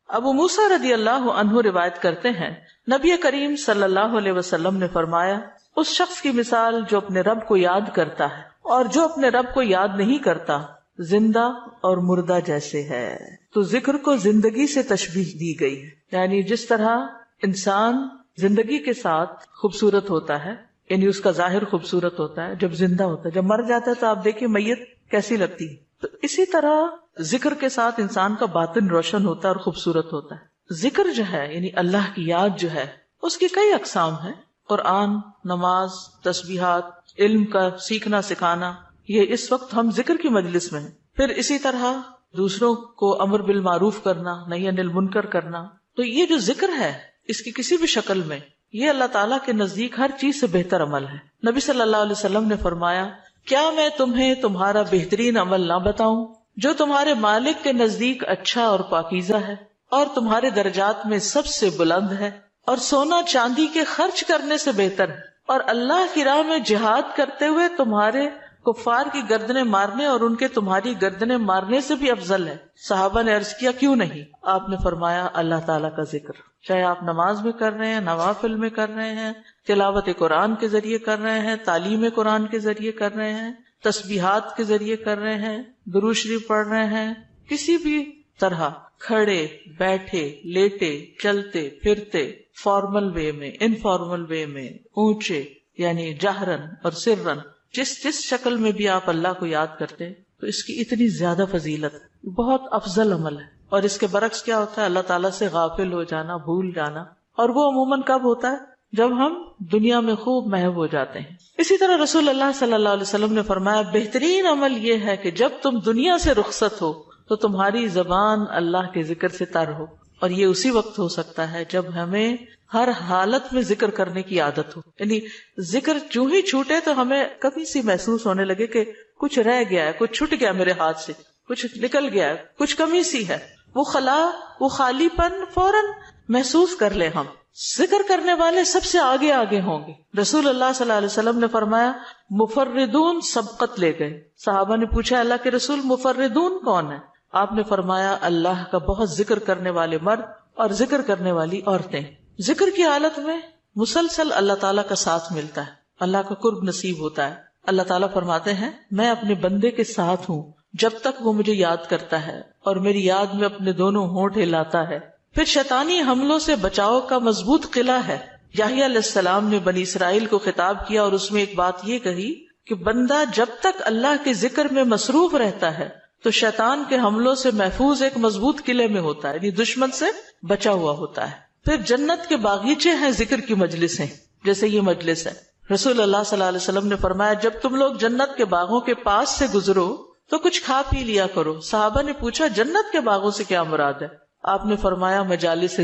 ابو موسیٰ رضی اللہ عنہ روایت کرتے ہیں نبی کریم صلی اللہ علیہ وسلم نے فرمایا اس شخص کی مثال جو اپنے رب کو یاد کرتا ہے اور جو اپنے رب کو یاد نہیں کرتا زندہ اور مردہ جیسے ہے. تو ذکر کو زندگی سے تشبیہ دی گئی ہے، یعنی جس طرح انسان زندگی کے ساتھ خوبصورت ہوتا ہے، یعنی اس کا ظاہر خوبصورت ہوتا ہے جب زندہ ہوتا ہے، جب مر جاتا ہے تو آپ دیکھیں میت کیسی لگتی ہے، تو اسی طرح ذکر کے ساتھ انسان کا باطن روشن ہوتا ہے اور خوبصورت ہوتا ہے. ذکر جو ہے یعنی اللہ کی یاد جو ہے اس کی کئی اقسام ہیں، قرآن، نماز، تسبیحات، علم کا سیکھنا سکھانا، یہ اس وقت ہم ذکر کی مجلس میں ہیں. پھر اسی طرح دوسروں کو امر بالمعروف کرنا، نہی عن المنکر کرنا. تو یہ جو ذکر ہے اس کی کسی بھی شکل میں یہ اللہ تعالیٰ کے نزدیک ہر چیز سے بہتر عمل ہے. نبی صلی اللہ علیہ وسلم نے فرمایا کیا میں تمہیں تمہارا بہترین عمل نہ بتاؤں جو تمہارے مالک کے نزدیک اچھا اور پاکیزہ ہے اور تمہارے درجات میں سب سے بلند ہے اور سونا چاندی کے خرچ کرنے سے بہتر ہے اور اللہ کی راہ میں جہاد کرتے ہوئے تمہارے کفار کی گردنیں مارنے اور ان کے تمہاری گردنیں مارنے سے بھی افضل ہے. صحابہ نے عرض کیا کیوں نہیں؟ آپ نے فرمایا اللہ تعالیٰ کا ذکر، چاہے آپ نماز میں کر رہے ہیں، نوافل میں کر رہے ہیں، تلاوت قرآن کے ذریعے کر رہے ہیں، تعلیم قرآن کے ذریعے کر رہے ہیں، تسبیحات کے ذریعے کر رہے ہیں، درود شریف پڑھ رہے ہیں، کسی بھی طرح کھڑے بیٹھے لیٹے چلتے پھرتے، فارمل وے میں، انفارمل وے میں، اونچے یعنی جہرن اور سرن، جس شکل میں بھی آپ اللہ کو یاد کرتے ہیں تو اس کی اتنی زیادہ فضیلت ہے، بہت افضل عمل ہے. اور اس کے برعکس کیا ہوتا ہے؟ اللہ تعالیٰ سے غافل ہو جانا، بھول جانا، اور وہ عموماً کب ہوتا ہے؟ جب ہم دنیا میں خوب محو ہو جاتے ہیں. اسی طرح رسول اللہ صلی اللہ علیہ وسلم نے فرمایا بہترین عمل یہ ہے کہ جب تم دنیا سے رخصت ہو تو تمہاری زبان اللہ کے ذکر سے تر ہو. اور یہ اسی وقت ہو سکتا ہے جب ہمیں ہر حالت میں ذکر کرنے کی عادت ہو. یعنی ذکر جو ہی چھوٹے تو ہمیں کبھی سی محسوس ہونے لگے کہ کچھ رہ گیا ہے، کچھ چھٹ گیا میرے ہاتھ سے، کچھ نکل گیا ہے، کچھ کمی سی ہے، وہ خلا، وہ خالی پن فوراً محسوس کر لیں. ہم ذکر کرنے والے سب سے آگے آگے ہوں گے. رسول اللہ صلی اللہ علیہ وسلم نے فرمایا مفردون سبقت لے گئے. صحابہ نے پوچھا اللہ کے رسول مفردون کون ہے؟ آپ نے فرمایا اللہ کا بہت ذکر کرنے والے مرد اور ذکر کرنے والی عورتیں. ذکر کی حالت میں مسلسل اللہ تعالیٰ کا ساتھ ملتا ہے، اللہ کا قرب نصیب ہوتا ہے. اللہ تعالیٰ فرماتے ہیں میں اپنے بندے کے ساتھ ہوں جب تک وہ مجھے یاد کرتا ہے اور میری یاد میں اپنے دونوں ہونٹ ہلاتا ہے. پھر شیطانی حملوں سے بچاؤ کا مضبوط قلعہ ہے. یحییٰ علیہ السلام نے بنی اسرائیل کو خطاب کیا اور اس میں ایک بات یہ کہی کہ بندہ جب تک اللہ کے ذکر میں مصروف رہتا ہے تو شیطان کے حملوں سے محفوظ ایک مضبوط قلعے میں ہوتا ہے، یعنی دشمن سے بچا ہوا ہوتا ہے. پھر جنت کے باغیچے ہیں ذکر کی مجلسیں، جیسے یہ مجلس ہے. رسول اللہ صلی اللہ علیہ وسلم نے فرمایا جب تم لوگ جنت کے باغوں کے پاس سے گزرو تو کچھ کھا پی لیا کرو. صحابہ نے پوچھا جنت کے باغوں سے کیا مراد ہے؟ آپ نے فرمایا مجالس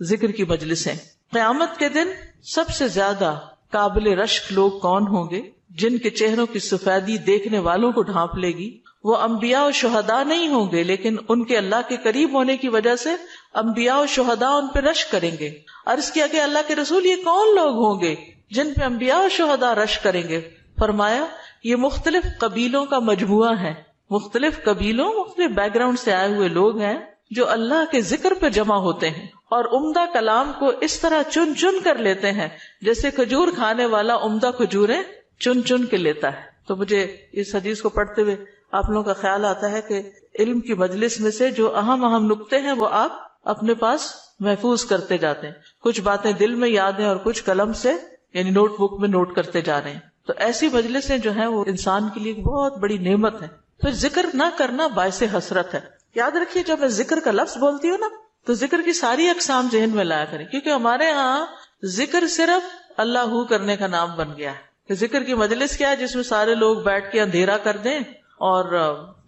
ذکر کی مجلسیں. قیامت کے دن سب سے زیادہ قابل رشک لوگ کون ہوں گے؟ جن کے چہروں کی سفیدی دیکھنے والوں کو ڈھانپ لے گی. وہ انبیاء و شہداء نہیں ہوں گے لیکن ان کے اللہ کے قریب ہونے کی وجہ سے انبیاء و شہداء ان پہ رشک کریں گے. عرض کیا کہ اللہ کے رسول یہ کون لوگ ہوں گے جن پہ انبیاء و شہداء رشک کریں گے؟ فرمایا یہ مختلف قبیلوں کا مجموعہ ہے، مختلف قبیلوں مختلف بیک گراؤنڈ سے آئے ہوئے لوگ ہیں جو اللہ کے ذکر پہ جمع ہوتے ہیں اور عمدہ کلام کو اس طرح چن چن کر لیتے ہیں جیسے کھجور کھانے والا عمدہ کھجوریں چن چن کے لیتا ہے. تو مجھے اس حدیث کو پڑھتے ہوئے آپ لوگوں کا خیال آتا ہے کہ علم کی مجلس میں سے جو اہم نکتے ہیں وہ آپ اپنے پاس محفوظ کرتے جاتے ہیں. کچھ باتیں دل میں یاد ہیں اور کچھ قلم سے یعنی نوٹ بک میں نوٹ کرتے جا رہے ہیں. تو ایسی مجلسیں جو ہیں وہ انسان کے لیے بہت بڑی نعمت ہے. پھر ذکر نہ کرنا باعث حسرت ہے. یاد رکھیے جب میں ذکر کا لفظ بولتی ہوں نا تو ذکر کی ساری اقسام ذہن میں لایا کریں، کیونکہ ہمارے ہاں ذکر صرف اللہ ہو کرنے کا نام بن گیا ہے. ذکر کی مجلس کیا ہے؟ جس میں سارے لوگ بیٹھ کے اندھیرا کر دیں اور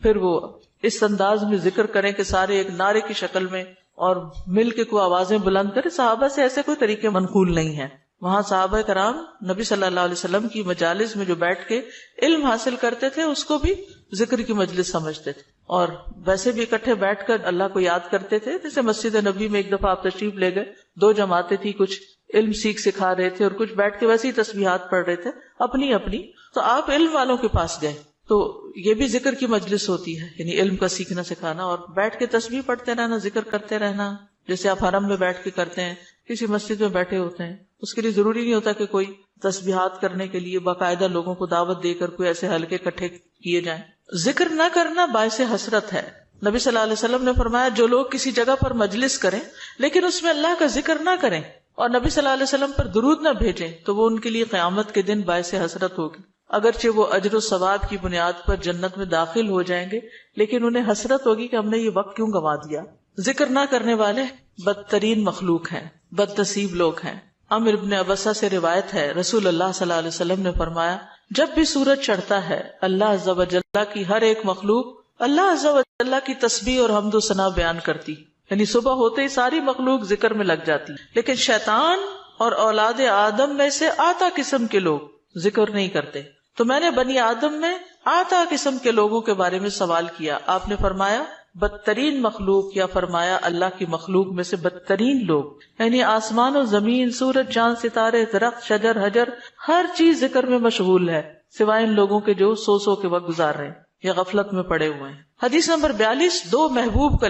پھر وہ اس انداز میں ذکر کریں کہ سارے ایک نعرے کی شکل میں اور مل کے کوئی آوازیں بلند کریں. صحابہ سے ایسے کوئی طریقے منقول نہیں ہیں. وہاں صحابہ کرام نبی صلی اللہ علیہ وسلم کی مجالس میں جو بیٹھ کے علم حاصل کرتے تھے اس کو بھی ذکر کی مجلس سمجھتے تھے اور ویسے بھی اکٹھے بیٹھ کر اللہ کو یاد کرتے تھے. جیسے مسجد نبی میں ایک دفعہ آپ تشریف لے گئے، 2 جماعتیں تھی، کچھ علم سکھا رہے تھے اور کچھ بیٹھ کے ویسے ہی تسبیحات پڑھ رہے تھے اپنی. تو آپ علم والوں کے پاس گئے تو یہ بھی ذکر کی مجلس ہوتی ہے، یعنی علم کا سیکھنا سکھانا، اور بیٹھ کے تسبیح پڑھتے رہنا، ذکر کرتے رہنا، جیسے آپ حرم میں بیٹھ کے کرتے ہیں، کسی مسجد میں بیٹھے ہوتے ہیں، اس کے لیے ضروری نہیں ہوتا کہ کوئی تسبیحات کرنے کے لیے باقاعدہ لوگوں کو دعوت دے کر کوئی ایسے حلقے اکٹھے کیے جائیں۔ ذکر نہ کرنا باعث حسرت ہے۔ نبی صلی اللہ علیہ وسلم نے فرمایا جو لوگ کسی جگہ پر مجلس کریں لیکن اس میں اللہ کا ذکر نہ کریں اور نبی صلی اللہ علیہ وسلم پر درود نہ بھیجیں تو وہ ان کے لیے قیامت کے دن باعث حسرت ہوگی۔ اگرچہ وہ اجر و ثواب کی بنیاد پر جنت میں داخل ہو جائیں گے لیکن انہیں حسرت ہوگی کہ ہم نے یہ وقت کیوں گنوا دیا۔ ذکر نہ کرنے والے بدترین مخلوق ہیں، بد نصیب لوگ ہیں۔ عامر بن ابسہ سے روایت ہے، رسول اللہ صلی اللہ علیہ وسلم نے فرمایا جب بھی سورج چڑھتا ہے اللہ عز و جل کی ہر ایک مخلوق اللہ عز و جل کی تسبیح اور حمد و ثنا بیان کرتی، یعنی صبح ہوتے ہی ساری مخلوق ذکر میں لگ جاتی، لیکن شیطان اور اولاد آدم میں سے آتا قسم کے لوگ ذکر نہیں کرتے۔ تو میں نے بنی آدم میں آتا قسم کے لوگوں کے بارے میں سوال کیا، آپ نے فرمایا بدترین مخلوق، یا فرمایا اللہ کی مخلوق میں سے بدترین لوگ، یعنی آسمان و زمین، سورج چاند ستارے درخت شجر حجر ہر چیز ذکر میں مشغول ہے سوائے ان لوگوں کے جو سو کے وقت گزار رہے ہیں یا غفلت میں پڑے ہوئے ہیں۔ حدیث نمبر 42، دو محبوب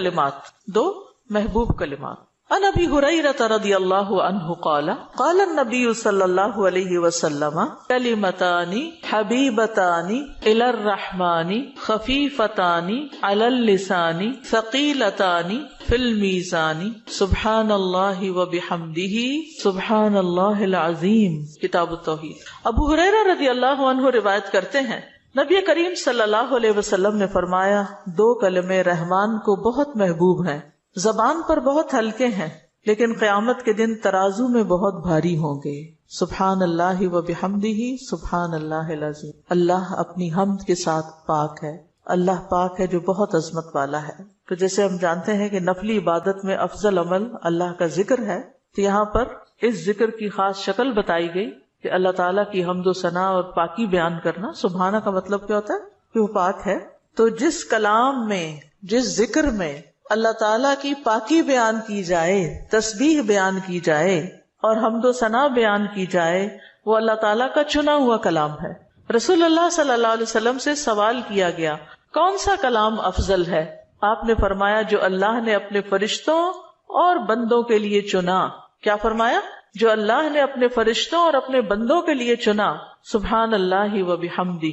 کلمات۔ عن ابی ہریرہ رضی اللہ عنہ قال قال النبی صلی اللہ علیہ وسلم کلمتان حبیبتان الی الرحمن خفیفتان علی اللسان ثقیلتان فی المیزان سبحان اللہ وبحمدہ سبحان اللہ العظیم۔ کتاب التوحید۔ ابو ہریرہ رضی اللہ عنہ روایت کرتے ہیں نبی کریم صلی اللہ علیہ وسلم نے فرمایا دو کلمے رحمان کو بہت محبوب ہیں، زبان پر بہت ہلکے ہیں لیکن قیامت کے دن ترازو میں بہت بھاری ہوں گے۔ سبحان اللہ و بحمدہ سبحان اللہ العظیم۔ اللہ اپنی حمد کے ساتھ پاک ہے، اللہ پاک ہے جو بہت عظمت والا ہے۔ تو جیسے ہم جانتے ہیں کہ نفلی عبادت میں افضل عمل اللہ کا ذکر ہے، تو یہاں پر اس ذکر کی خاص شکل بتائی گئی کہ اللہ تعالیٰ کی حمد و ثنا اور پاکی بیان کرنا۔ سبحانہ کا مطلب کیا ہوتا ہے کہ وہ پاک ہے۔ تو جس کلام میں، جس ذکر میں اللہ تعالیٰ کی پاکی بیان کی جائے، تسبیح بیان کی جائے اور حمد و ثنا بیان کی جائے، وہ اللہ تعالیٰ کا چنا ہوا کلام ہے۔ رسول اللہ صلی اللہ علیہ وسلم سے سوال کیا گیا کون سا کلام افضل ہے؟ آپ نے فرمایا جو اللہ نے اپنے فرشتوں اور بندوں کے لیے چنا۔ کیا فرمایا؟ جو اللہ نے اپنے فرشتوں اور اپنے بندوں کے لیے چنا۔ سبحان اللہ و بحمدہ،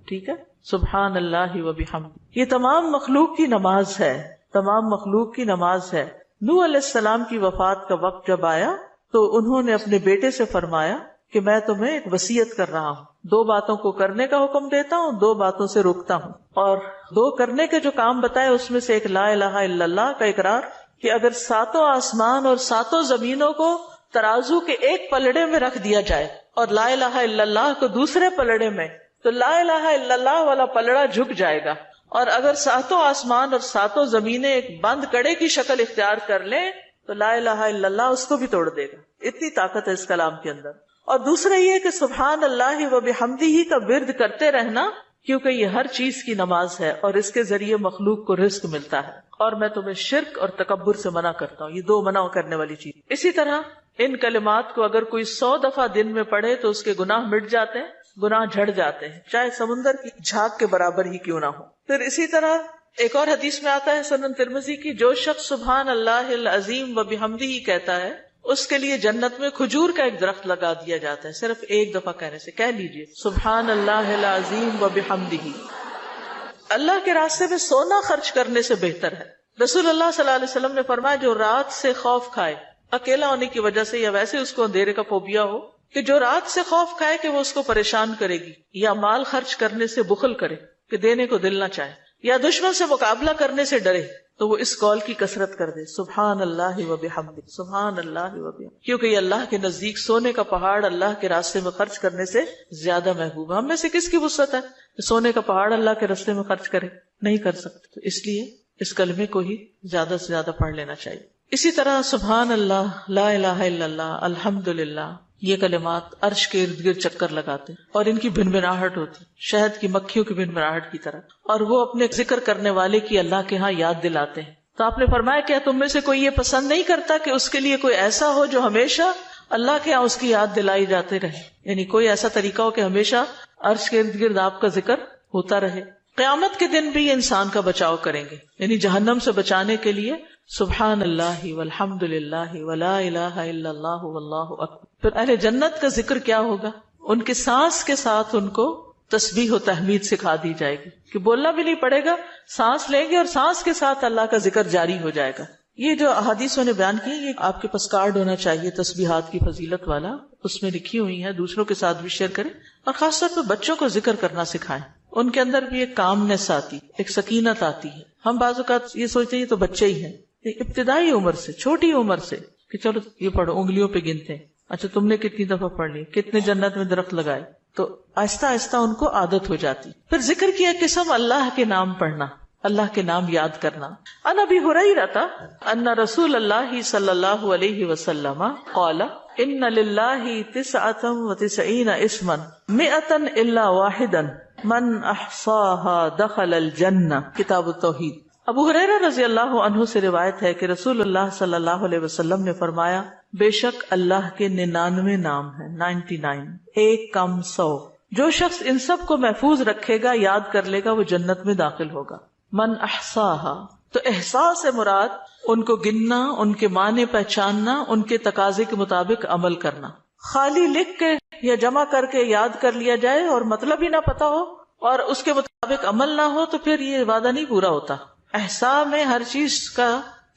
ٹھیک ہے، سبحان اللہ و بحمدہ۔ یہ تمام مخلوق کی نماز ہے، تمام مخلوق کی نماز ہے۔ نوح علیہ السلام کی وفات کا وقت جب آیا تو انہوں نے اپنے بیٹے سے فرمایا کہ میں تمہیں ایک وصیت کر رہا ہوں، دو باتوں کو کرنے کا حکم دیتا ہوں، دو باتوں سے روکتا ہوں۔ اور دو کرنے کے جو کام بتائے اس میں سے ایک لا الہ الا اللہ کا اقرار، کہ اگر ساتوں آسمان اور ساتوں زمینوں کو ترازو کے ایک پلڑے میں رکھ دیا جائے اور لا الہ الا اللہ کو دوسرے پلڑے میں، تو لا الہ الا اللہ والا پلڑا جھک جائے گا، اور اگر ساتوں آسمان اور ساتوں زمینیں ایک بند کڑے کی شکل اختیار کر لیں تو لا الہ الا اللہ اس کو بھی توڑ دے گا۔ اتنی طاقت ہے اس کلام کے اندر۔ اور دوسرا یہ کہ سبحان اللہ و بحمدہ کا ورد کرتے رہنا، کیونکہ یہ ہر چیز کی نماز ہے اور اس کے ذریعے مخلوق کو رزق ملتا ہے۔ اور میں تمہیں شرک اور تکبر سے منع کرتا ہوں، یہ دو منع کرنے والی چیز۔ اسی طرح ان کلمات کو اگر کوئی 100 دفعہ دن میں پڑھے تو اس کے گناہ مٹ جاتے ہیں، گناہ جھڑ جاتے ہیں، چاہے سمندر کی جھاگ کے برابر ہی کیوں نہ ہو۔ پھر اسی طرح ایک اور حدیث میں آتا ہے سنن ترمذی کی، جو شخص سبحان اللہ العظیم و بحمدہ کہتا ہے اس کے لیے جنت میں کھجور کا ایک درخت لگا دیا جاتا ہے، صرف ایک دفعہ کہنے سے۔ کہہ لیجئے سبحان اللہ العظیم و بحمدہ۔ اللہ کے راستے میں سونا خرچ کرنے سے بہتر ہے۔ رسول اللہ صلی اللہ علیہ وسلم نے فرمایا جو رات سے خوف کھائے، اکیلا ہونے کی وجہ سے یا ویسے اس کو اندھیرے کا فوبیا ہو، کہ جو رات سے خوف کھائے کہ وہ اس کو پریشان کرے گی، یا مال خرچ کرنے سے بخل کرے کہ دینے کو دل نہ چاہے، یا دشمن سے مقابلہ کرنے سے ڈرے، تو وہ اس قول کی کثرت کر دے سبحان اللہ و بحمدہ، سبحان اللہ و بحمدہ، کیونکہ یہ اللہ کے نزدیک سونے کا پہاڑ اللہ کے راستے میں خرچ کرنے سے زیادہ محبوب ہے۔ ہم میں سے کس کی وسعت ہے کہ سونے کا پہاڑ اللہ کے راستے میں خرچ کرے؟ نہیں کر سکتے، تو اس لیے اس کلمے کو ہی زیادہ سے زیادہ پڑھ لینا چاہیے۔ اسی طرح سبحان اللہ، لا الہ الا اللہ، الحمدللہ، یہ کلمات عرش کے ارد گرد چکر لگاتے ہیں اور ان کی بھنبھناہٹ ہوتی، شہد کی مکھیوں کی بھنبھناہٹ کی طرح، اور وہ اپنے ذکر کرنے والے کی اللہ کے ہاں یاد دلاتے ہیں۔ تو آپ نے فرمایا کیا تم میں سے کوئی یہ پسند نہیں کرتا کہ اس کے لیے کوئی ایسا ہو جو ہمیشہ اللہ کے ہاں اس کی یاد دلائی جاتے رہے، یعنی کوئی ایسا طریقہ ہو کہ ہمیشہ عرش کے ارد گرد آپ کا ذکر ہوتا رہے. قیامت کے دن بھی انسان کا بچاؤ کریں گے، یعنی جہنم سے بچانے کے لیے سبحان اللہ والحمد للہ ولا الہ الا اللہ واللہ اکبر. پھر اہل جنت کا ذکر کیا ہوگا؟ ان کے سانس کے ساتھ ان کو تسبیح و تحمید سکھا دی جائے گی کہ بولنا بھی نہیں پڑے گا، سانس لیں گے اور سانس کے ساتھ اللہ کا ذکر جاری ہو جائے گا. یہ جو احادیث نے بیان کی، یہ آپ کے پاس کارڈ ہونا چاہیے تسبیحات کی فضیلت والا، اس میں لکھی ہوئی ہے، دوسروں کے ساتھ بھی شیئر کریں، اور خاص طور پہ بچوں کو ذکر کرنا سکھائیں. ان کے اندر بھی ایک کامنس آتی، ایک سکینت آتی ہے. ہم بعض اوقات یہ سوچتے ہیں یہ تو بچے ہی ہیں، ابتدائی عمر سے، چھوٹی عمر سے کہ چلو یہ پڑھو، انگلیوں پہ گنتے ہیں، اچھا تم نے کتنی دفعہ پڑھ لی، کتنے جنت میں درخت لگائے، تو آہستہ آہستہ ان کو عادت ہو جاتی. پھر ذکر کی ایک قسم اللہ کے نام پڑھنا، اللہ کے نام یاد کرنا. عن ابی ہریرہ ان رسول اللہ صلی اللہ علیہ وسلم قال ان للہ 99 اسما 100 الا واحدا من احصاها دخل الجنہ. کتاب التوحید. ابو ہریرہ رضی اللہ عنہ سے روایت ہے کہ رسول اللہ صلی اللہ علیہ وسلم نے فرمایا، بے شک اللہ کے 99 نام ہیں، 99، ایک کم 100. جو شخص ان سب کو محفوظ رکھے گا، یاد کر لے گا، وہ جنت میں داخل ہوگا. من احصاها، تو احساس سے مراد ان کو گننا، ان کے معنی پہچاننا، ان کے تقاضے کے مطابق عمل کرنا. خالی لکھ کے یا جمع کر کے یاد کر لیا جائے اور مطلب ہی نہ پتا ہو اور اس کے مطابق عمل نہ ہو تو پھر یہ وعدہ نہیں پورا ہوتا. احصاء میں ہر چیز کا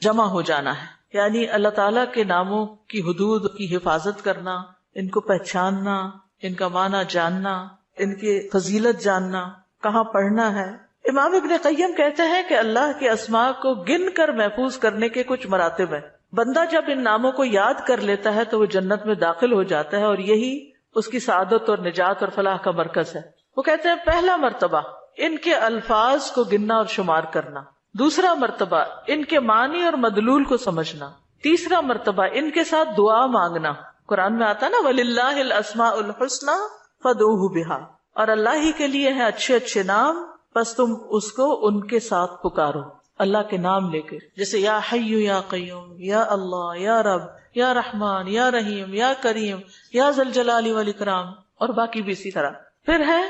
جمع ہو جانا ہے، یعنی اللہ تعالیٰ کے ناموں کی حدود کی حفاظت کرنا، ان کو پہچاننا، ان کا معنی جاننا، ان کی فضیلت جاننا، کہاں پڑھنا ہے. امام ابن قیم کہتے ہیں کہ اللہ کے اسماء کو گن کر محفوظ کرنے کے کچھ مراتب ہیں. بندہ جب ان ناموں کو یاد کر لیتا ہے تو وہ جنت میں داخل ہو جاتا ہے، اور یہی اس کی سعادت اور نجات اور فلاح کا مرکز ہے. وہ کہتے ہیں پہلا مرتبہ ان کے الفاظ کو گننا اور شمار کرنا، دوسرا مرتبہ ان کے معنی اور مدلول کو سمجھنا، تیسرا مرتبہ ان کے ساتھ دعا مانگنا. قرآن میں آتا نا وَلِلَّهِ الْأَسْمَاءُ الْحُسْنَى فَادْعُوهُ بِهَا، اور اللہ ہی کے لیے ہیں اچھے اچھے نام، بس تم اس کو ان کے ساتھ پکارو، اللہ کے نام لے کے، جیسے یا حی یا قیوم، یا اللہ، یا رب، یا رحمان، یا رحیم، یا کریم، یا ذی الجلال والاکرام، اور باقی بھی اسی طرح. پھر ہے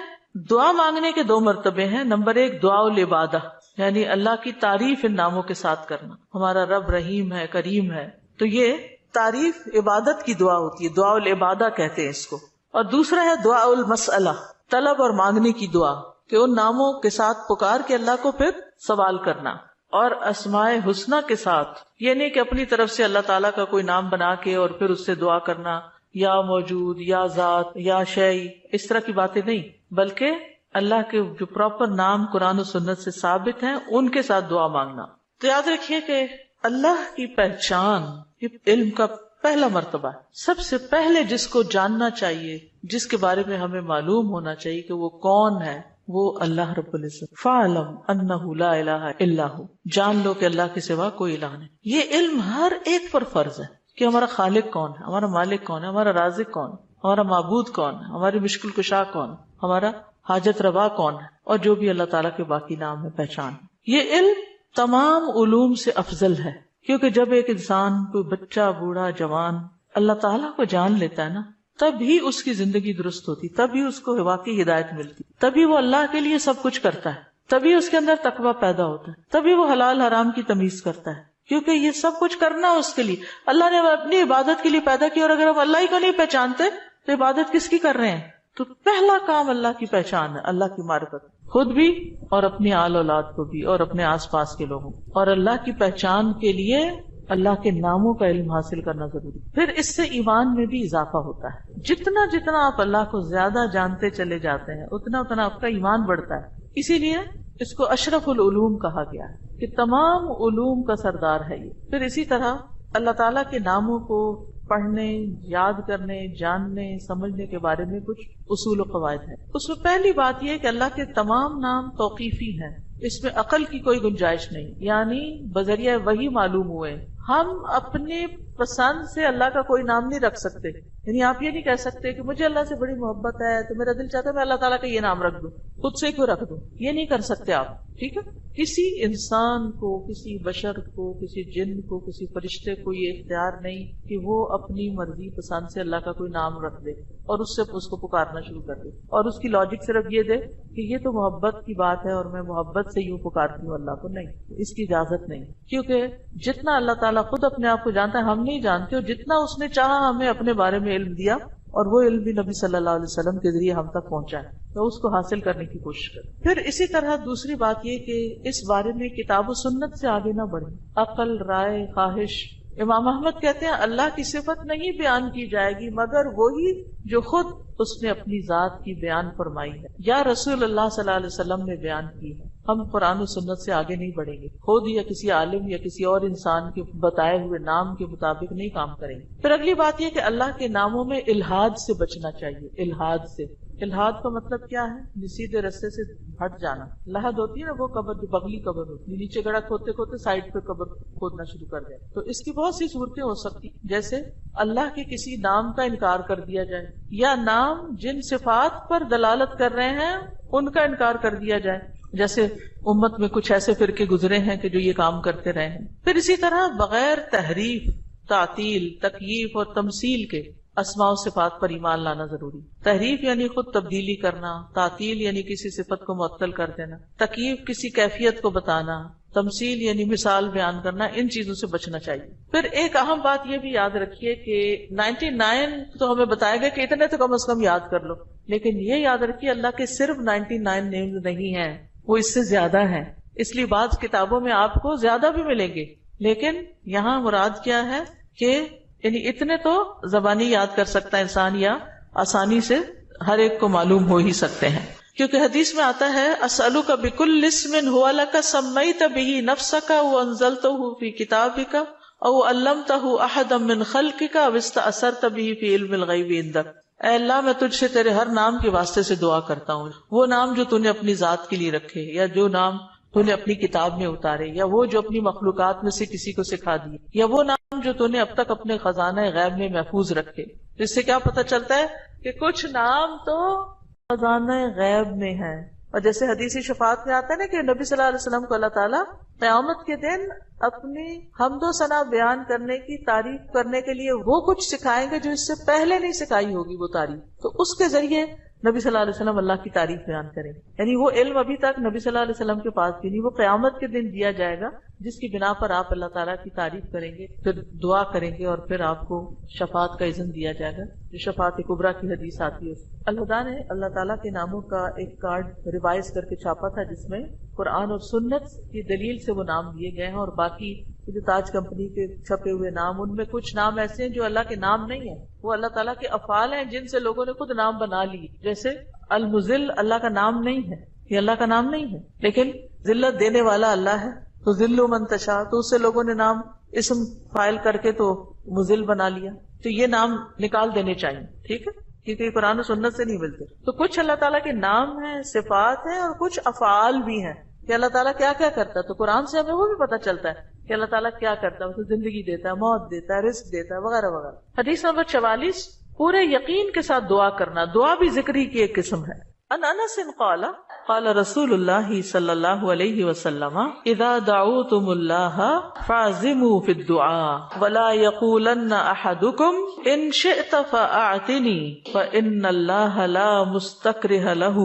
دعا مانگنے کے 2 مرتبے ہیں. نمبر 1 دعا العبادہ، یعنی اللہ کی تعریف ان ناموں کے ساتھ کرنا. ہمارا رب رحیم ہے، کریم ہے، تو یہ تعریف عبادت کی دعا ہوتی ہے، دعا العبادہ کہتے ہیں اس کو. اور دوسرا ہے دعا المسئلہ، طلب اور مانگنے کی دعا، کہ ان ناموں کے ساتھ پکار کے اللہ کو پھر سوال کرنا. اور اسماء حسنہ کے ساتھ یہ نہیں کہ اپنی طرف سے اللہ تعالیٰ کا کوئی نام بنا کے اور پھر اس سے دعا کرنا، یا موجود، یا ذات، یا شیء، اس طرح کی باتیں نہیں، بلکہ اللہ کے جو پراپر نام قرآن و سنت سے ثابت ہیں ان کے ساتھ دعا مانگنا. تو یاد رکھیے کہ اللہ کی پہچان یہ علم کا پہلا مرتبہ ہے. سب سے پہلے جس کو جاننا چاہیے، جس کے بارے میں ہمیں معلوم ہونا چاہیے کہ وہ کون ہے، وہ اللہ رب العزت. فَاعْلَمْ أَنَّهُ لَا إِلَهَ إِلَّا هُوَ، جان لو کہ اللہ کے سوا کوئی الہ نہیں. یہ علم ہر ایک پر فرض ہے کہ ہمارا خالق کون ہے، ہمارا مالک کون ہے، ہمارا رازق کون ہے، ہمارا معبود کون ہے، ہماری مشکل کشا کون ہے، ہمارا حاجت روا کون ہے، اور جو بھی اللہ تعالیٰ کے باقی نام ہے، پہچان. یہ علم تمام علوم سے افضل ہے، کیونکہ جب ایک انسان، کوئی بچہ، بوڑھا، جوان اللہ تعالیٰ کو جان لیتا ہے نا، تب ہی اس کی زندگی درست ہوتی، تب ہی اس کو واقعی ہدایت ملتی، تبھی وہ اللہ کے لیے سب کچھ کرتا ہے، تبھی اس کے اندر تقویٰ پیدا ہوتا ہے، تبھی وہ حلال حرام کی تمیز کرتا ہے، کیونکہ یہ سب کچھ کرنا اس کے لیے اللہ نے اپنی عبادت کے لیے پیدا کیا. اور اگر ہم اللہ ہی کو نہیں پہچانتے تو عبادت کس کی کر رہے ہیں؟ تو پہلا کام اللہ کی پہچان ہے، اللہ کی معرفت، خود بھی اور اپنی آل اولاد کو بھی اور اپنے آس پاس کے لوگوں. اور اللہ کی پہچان کے لیے اللہ کے ناموں کا علم حاصل کرنا ضروری. پھر اس سے ایمان میں بھی اضافہ ہوتا ہے. جتنا جتنا آپ اللہ کو زیادہ جانتے چلے جاتے ہیں اتنا اتنا آپ کا ایمان بڑھتا ہے. اسی لیے اس کو اشرف العلوم کہا گیا ہے کہ تمام علوم کا سردار ہے یہ. پھر اسی طرح اللہ تعالیٰ کے ناموں کو پڑھنے، یاد کرنے، جاننے، سمجھنے کے بارے میں کچھ اصول و قواعد ہیں. اس میں پہلی بات یہ کہ اللہ کے تمام نام توقیفی ہیں، اس میں عقل کی کوئی گنجائش نہیں، یعنی بذریعہ وحی معلوم ہوئے. ہم اپنے پسند سے اللہ کا کوئی نام نہیں رکھ سکتے. یعنی آپ یہ نہیں کہہ سکتے کہ مجھے اللہ سے بڑی محبت ہے تو میرا دل چاہتا ہے میں اللہ تعالیٰ کا یہ نام رکھ دوں, خود سے کیوں رکھ دوں, یہ نہیں کر سکتے آپ. ٹھیک ہے, کسی انسان کو, کسی بشر کو, کسی جن کو, کسی فرشتے کو یہ اختیار نہیں کہ وہ اپنی مرضی پسند سے اللہ کا کوئی نام رکھ دے اور اس سے اس کو پکارنا شروع کر دے, اور اس کی لاجک صرف یہ دے کہ یہ تو محبت کی بات ہے اور میں محبت سے یوں پکارتی ہوں اللہ کو. نہیں, اس کی اجازت نہیں, کیونکہ جتنا اللہ تعالیٰ خود اپنے آپ کو جانتا ہے ہم نہیں جانتے, اور جتنا اس نے چاہا ہمیں اپنے بارے میں علم دیا, اور وہ علم بھی نبی صلی اللہ علیہ وسلم کے ذریعے ہم تک پہنچا ہے, تو اس کو حاصل کرنے کی کوشش کریں. پھر اسی طرح دوسری بات یہ کہ اس بارے میں کتاب و سنت سے آگے نہ بڑھیں. عقل, رائے, خواہش. امام احمد کہتے ہیں اللہ کی صفت نہیں بیان کی جائے گی مگر وہی جو خود اس نے اپنی ذات کی بیان فرمائی ہے یا رسول اللہ صلی اللہ علیہ وسلم نے بیان کی ہے. ہم قرآن و سنت سے آگے نہیں بڑھیں گے, خود یا کسی عالم یا کسی اور انسان کے بتائے ہوئے نام کے مطابق نہیں کام کریں گے. پھر اگلی بات یہ کہ اللہ کے ناموں میں الحاد سے بچنا چاہیے. الحاد سے, الحاد کا مطلب کیا ہے؟ سیدھے رستے سے ہٹ جانا. لحد ہوتی ہے نا وہ قبر جو بغلی قبر ہوتی ہے, نیچے گڑھا کھودتے کھودتے سائڈ پہ قبر کھودنا شروع کر دیں. تو اس کی بہت سی صورتیں ہو سکتی, جیسے اللہ کے کسی نام کا انکار کر دیا جائے, یا نام جن صفات پر دلالت کر رہے ہیں ان کا انکار کر دیا جائے, جیسے امت میں کچھ ایسے فرقے گزرے ہیں کہ جو یہ کام کرتے رہے ہیں. پھر اسی طرح بغیر تحریف, تعطیل, تکییف اور تمثیل کے اسماء و صفات پر ایمان لانا ضروری. تحریف یعنی خود تبدیلی کرنا, تعطیل یعنی کسی صفت کو معطل کر دینا, تکییف کسی کیفیت کو بتانا, تمثیل یعنی مثال بیان کرنا, ان چیزوں سے بچنا چاہیے. پھر ایک اہم بات یہ بھی یاد رکھیے کہ 99 تو ہمیں بتایا گیا کہ اتنے تو کم از کم یاد کر لو, لیکن یہ یاد رکھیے اللہ کے صرف 99 نیمز نہیں ہیں, وہ اس سے زیادہ ہیں. اس لیے بعض کتابوں میں آپ کو زیادہ بھی ملیں گے, لیکن یہاں مراد کیا ہے کہ یعنی اتنے تو زبانی یاد کر سکتا ہے انسان, یا آسانی سے ہر ایک کو معلوم ہو ہی سکتے ہیں. کیونکہ حدیث میں آتا ہے اسألک بکل اسم هو لک سمیت به نفسک وانزلته فی کتابک او علمته احدا من خلقک او استأثرت به فی علم الغیب عندک. اے اللہ میں تجھ سے تیرے ہر نام کے واسطے سے دعا کرتا ہوں, وہ نام جو تو نے اپنی ذات کے لیے رکھے, یا جو نام تو نے اپنی کتاب میں اتارے, یا وہ جو اپنی مخلوقات میں سے کسی کو سکھا دیے, یا وہ نام جو تو نے اب تک اپنے خزانہ غیب میں محفوظ رکھے. اس سے کیا پتہ چلتا ہے کہ کچھ نام تو خزانہ غیب میں ہیں. اور جیسے حدیثی شفاعت میں آتا ہے نا کہ نبی صلی اللہ علیہ وسلم کو اللہ تعالیٰ قیامت کے دن اپنی حمد و ثنا بیان کرنے کی تعریف کرنے کے لیے وہ کچھ سکھائیں گے جو اس سے پہلے نہیں سکھائی ہوگی وہ تعریف, تو اس کے ذریعے نبی صلی اللہ علیہ وسلم اللہ کی تعریف بیان کریں گے. یعنی وہ علم ابھی تک نبی صلی اللہ علیہ وسلم کے پاس بھی نہیں, وہ قیامت کے دن دیا جائے گا, جس کی بنا پر آپ اللہ تعالیٰ کی تعریف کریں گے, پھر دعا کریں گے, اور پھر آپ کو شفاعت کا اذن دیا جائے گا, جو شفاعت کبریٰ کی حدیث آتی ہے. الہدیٰ نے اللہ تعالیٰ کے ناموں کا ایک کارڈ ریوائز کر کے چھاپا تھا, جس میں قرآن اور سنت کی دلیل سے وہ نام دیے گئے ہیں, اور باقی جو تاج کمپنی کے چھپے ہوئے نام, ان میں کچھ نام ایسے ہیں جو اللہ کے نام نہیں ہیں, وہ اللہ تعالیٰ کے افعال ہیں جن سے لوگوں نے خود نام بنا لی. جیسے المذل اللہ کا نام نہیں ہے, یہ اللہ کا نام نہیں ہے, لیکن ذلت دینے والا اللہ ہے, تو ذل من تشاء, تو اس سے لوگوں نے نام اسم فائل کر کے تو مذل بنا لیا. تو یہ نام نکال دینے چاہیے, ٹھیک ہے, کیونکہ یہ قرآن و سنت سے نہیں ملتے. تو کچھ اللہ تعالیٰ کے نام ہیں, صفات ہیں, اور کچھ افعال بھی ہیں کہ اللہ تعالیٰ کیا کیا کرتا ہے. تو قرآن سے ہمیں وہ بھی پتہ چلتا ہے کہ اللہ تعالیٰ کیا کرتا ہے, اسے زندگی دیتا ہے, موت دیتا ہے, رزق دیتا ہے, وغیرہ وغیرہ. حدیث نمبر 44, پورے یقین کے ساتھ دعا کرنا. دعا بھی ذکری کی ایک قسم ہے. ان انس قال قال رسول اللہ صلی اللہ علیہ وسلم اذا دعوتم اللہ فاعزموا فی الدعاء ولا یقولن احدکم ان شئت فاعتنی فان اللہ لا مستکرہ لہ.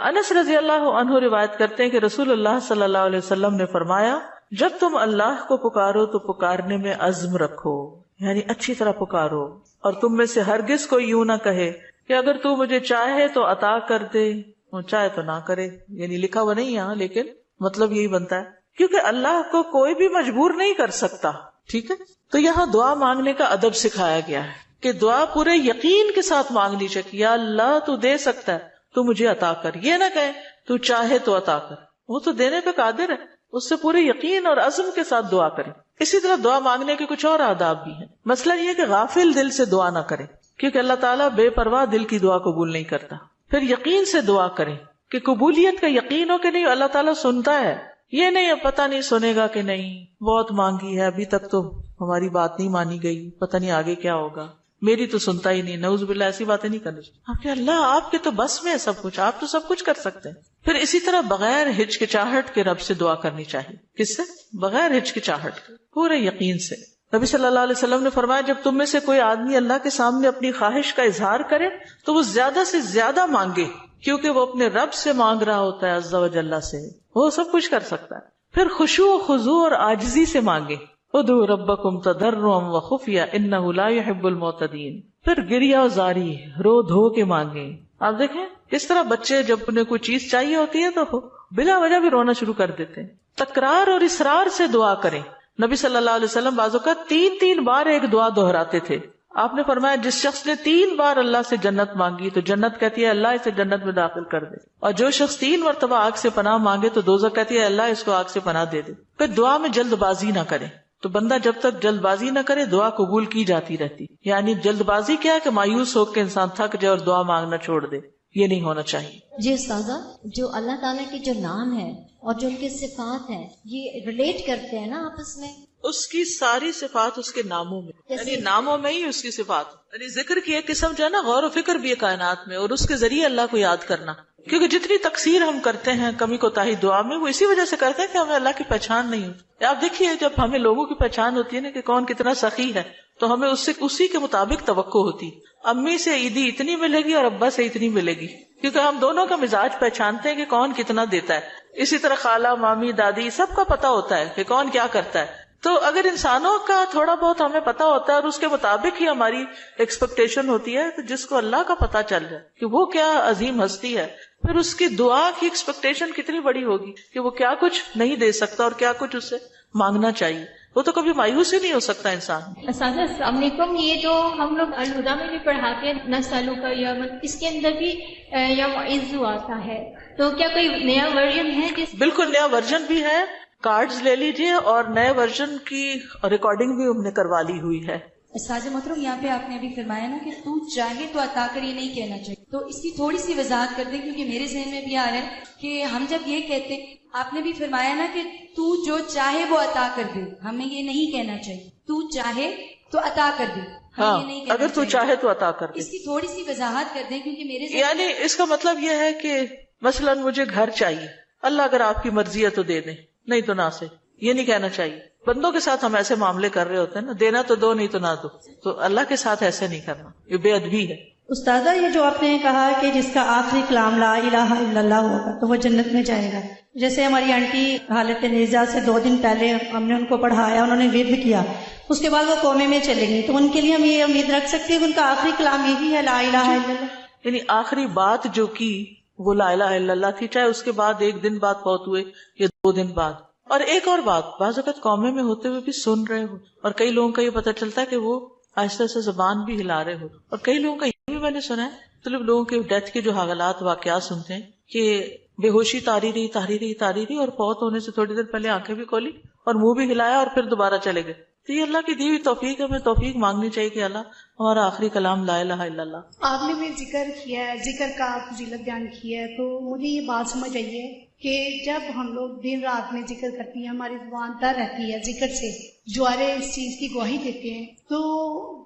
انس رضی اللہ عنہ روایت کرتے ہیں کہ رسول اللہ صلی اللہ علیہ وسلم نے فرمایا, جب تم اللہ کو پکارو تو پکارنے میں عزم رکھو, یعنی اچھی طرح پکارو, اور تم میں سے ہرگز کوئی یوں نہ کہے کہ اگر تو مجھے چاہے تو عطا کر دے, چاہے تو نہ کرے. یعنی لکھا ہوا نہیں یہاں, لیکن مطلب یہی بنتا ہے, کیونکہ اللہ کو کوئی بھی مجبور نہیں کر سکتا. ٹھیک ہے, تو یہاں دعا مانگنے کا ادب سکھایا گیا ہے کہ دعا پورے یقین کے ساتھ مانگنی چاہیے. یا اللہ تو دے سکتا ہے, تو مجھے عطا کر. یہ نہ کہے تو چاہے تو عطا کر, وہ تو دینے پہ قادر ہے, اس سے پورے یقین اور عزم کے ساتھ دعا کریں. اسی طرح دعا مانگنے کے کچھ اور آداب بھی ہیں. مسئلہ یہ کہ غافل دل سے دعا نہ کریں, کیونکہ اللہ تعالیٰ بے پرواہ دل کی دعا قبول نہیں کرتا. پھر یقین سے دعا کریں کہ قبولیت کا یقین ہو کہ نہیں اللہ تعالیٰ سنتا ہے, یہ نہیں پتہ نہیں سنے گا کہ نہیں، بہت مانگی ہے ابھی تک تو ہماری بات نہیں مانی گئی، پتہ نہیں آگے کیا ہوگا، میری تو سنتا ہی نہیں، نعوذ باللہ ایسی باتیں نہیں کرنی چاہیے. آپ کہ اللہ آپ کے تو بس میں ہے سب کچھ، آپ تو سب کچھ کر سکتے ہیں. پھر اسی طرح بغیر ہچکچاہٹ کے رب سے دعا کرنی چاہیے. کس سے؟ بغیر ہچکچاہٹ کے، پورے یقین سے. نبی صلی اللہ علیہ وسلم نے فرمایا جب تم میں سے کوئی آدمی اللہ کے سامنے اپنی خواہش کا اظہار کرے تو وہ زیادہ سے زیادہ مانگے، کیونکہ وہ اپنے رب سے مانگ رہا ہوتا ہے عز و جل سے، وہ سب کچھ کر سکتا ہے. پھر خشوع و خضوع اور عاجزی سے مانگے. ادعوا ربکم تضرعا وخفیا انہ لا يحب المعتدین. پھر گریہ و زاری، رو دھو کے مانگے. آپ دیکھیں کس طرح بچے جب انہیں کوئی چیز چاہیے ہوتی ہے تو بلا وجہ بھی رونا شروع کر دیتے ہیں. تکرار اور اصرار سے دعا کریں. نبی صلی اللہ علیہ وسلم بعض اوقات 3 بار ایک دعا دہراتے تھے. آپ نے فرمایا جس شخص نے 3 بار اللہ سے جنت مانگی تو جنت کہتی ہے اللہ اسے جنت میں داخل کر دے، اور جو شخص 3 مرتبہ آگ سے پناہ مانگے تو دوزخ کہتی ہے اللہ اس کو آگ سے پناہ دے دے. پھر دعا میں جلد بازی نہ کریں. تو بندہ جب تک جلد بازی نہ کرے دعا قبول کی جاتی رہتی. یعنی جلد بازی کیا ہے کہ مایوس ہو کے انسان تھک جائے اور دعا مانگنا چھوڑ دے، یہ نہیں ہونا چاہیے. جی استاذہ، جو اللہ تعالیٰ کے جو نام ہے اور جو ان کے صفات ہیں یہ ریلیٹ کرتے ہیں نا آپس میں؟ اس کی ساری صفات اس کے ناموں میں، یعنی ناموں میں ہی اس کی صفات، یعنی ذکر کی ایک قسم جو ہے نا غور و فکر بھی ہے کائنات میں، اور اس کے ذریعے اللہ کو یاد کرنا. کیونکہ جتنی تقصیر ہم کرتے ہیں کمی کوتاہی دعا میں وہ اسی وجہ سے کرتے ہیں کہ ہمیں اللہ کی پہچان نہیں ہوتی. آپ دیکھیے جب ہمیں لوگوں کی پہچان ہوتی ہے نا کہ کون کتنا سخی ہے تو ہمیں اس سے اسی کے مطابق توقع ہوتی. امی سے عیدی اتنی ملے گی اور ابا سے اتنی ملے گی، کیونکہ ہم دونوں کا مزاج پہچانتے ہیں کہ کون کتنا دیتا ہے. اسی طرح خالہ مامی دادی سب کا پتہ ہوتا ہے کہ کون کیا کرتا ہے. تو اگر انسانوں کا تھوڑا بہت ہمیں پتا ہوتا ہے اور اس کے مطابق ہی ہماری ایکسپیکٹیشن ہوتی ہے، تو جس کو اللہ کا پتا چل جائے کہ وہ کیا عظیم ہستی ہے، پھر اس کی دعا کی ایکسپیکٹیشن کتنی بڑی ہوگی کہ وہ کیا کچھ نہیں دے سکتا اور کیا کچھ اس سے مانگنا چاہیے. وہ تو کبھی مایوس ہی نہیں ہو سکتا انسان. اساتذہ السلام علیکم. یہ جو ہم لوگ الہدا میں بھی پڑھاتے ہیں نسالوں کا یوم، اس کے اندر بھی یوم عزو آتا ہے، تو کیا کوئی نیا ورژن ہے جس؟ بالکل نیا ورژن بھی ہے، کارڈز لے لیجئے، اور نئے ورژن کی ریکارڈنگ بھی ہم نے کروا لی ہوئی ہے. ساجد محترم یہاں پہ آپ نے ابھی فرمایا نا کہ تو چاہے تو عطا کر، یہ نہیں کہنا چاہیے، تو اس کی تھوڑی سی وضاحت کر دیں کیونکہ میرے ذہن میں بھی آ رہا ہے کہ ہم جب یہ کہتے ہیں، آپ نے بھی فرمایا نا کہ تو جو چاہے وہ عطا کر دے، ہمیں یہ نہیں کہنا چاہیے تو چاہے تو عطا کر دے. ہاں اگر تو چاہے تو عطا کر دے. اس کی تھوڑی سی وضاحت کر دیں کیونکہ میرے ذہن یعنی اس کا مطلب یہ ہے کہ مثلا مجھے گھر چاہیے، اللہ اگر آپ کی مرضی ہے تو دے دیں، نہیں تو نہ سے. یہ نہیں کہنا چاہیے. بندوں کے ساتھ ہم ایسے معاملے کر رہے ہوتے ہیں نا، دینا تو دو نہیں تو نہ دو، تو اللہ کے ساتھ ایسے نہیں کرنا، یہ بے ادبی ہے. استاذہ یہ جو آپ نے کہا کہ جس کا آخری کلام لا الہ الا اللہ ہوگا تو وہ جنت میں جائے گا، جیسے ہماری آنٹی حالت نیزہ سے 2 دن پہلے ہم نے ان کو پڑھایا، انہوں نے ورد کیا، اس کے بعد وہ کومے میں چلے گئی، تو ان کے لیے ہم یہ امید رکھ سکتے ہیں کہ ان کا آخری کلام یہی ہے لا الہ الا اللہ؟ یعنی آخری بات جو کی وہ لا الہ الا اللہ تھی، چاہے اس کے بعد 1 دن بعد فوت ہوئے یا 2 دن بعد. اور ایک اور بات، بعض اوقات قومے میں ہوتے ہوئے بھی سن رہے ہو، اور کئی لوگوں کا یہ پتہ چلتا ہے کہ وہ آہستہ سے زبان بھی ہلا رہے ہو، اور کئی لوگوں کا یہ بھی میں نے سنا ہے، مطلب لوگوں کے ڈیتھ کے جو حالات واقعات سنتے ہیں کہ بے ہوشی تاری رہی اور فوت ہونے سے تھوڑی دیر پہلے آنکھیں بھی کھولی اور منہ بھی ہلایا اور پھر دوبارہ چلے گئے. تو یہ اللہ کی دی ہوئی توفیق ہے، ہمیں توفیق مانگنی چاہیے کہ اللہ ہمارا آخری کلام لا الہ الا اللہ. آپ نے بھی ذکر کیا ہے، ذکر کا فضیلت بیان کی ہے، تو مجھے یہ بات سمجھ آئی ہے کہ جب ہم لوگ دن رات میں ذکر کرتی ہیں، ہماری زبان تر رہتی ہے ذکر سے، جوارے اس چیز کی گواہی دیتے ہیں، تو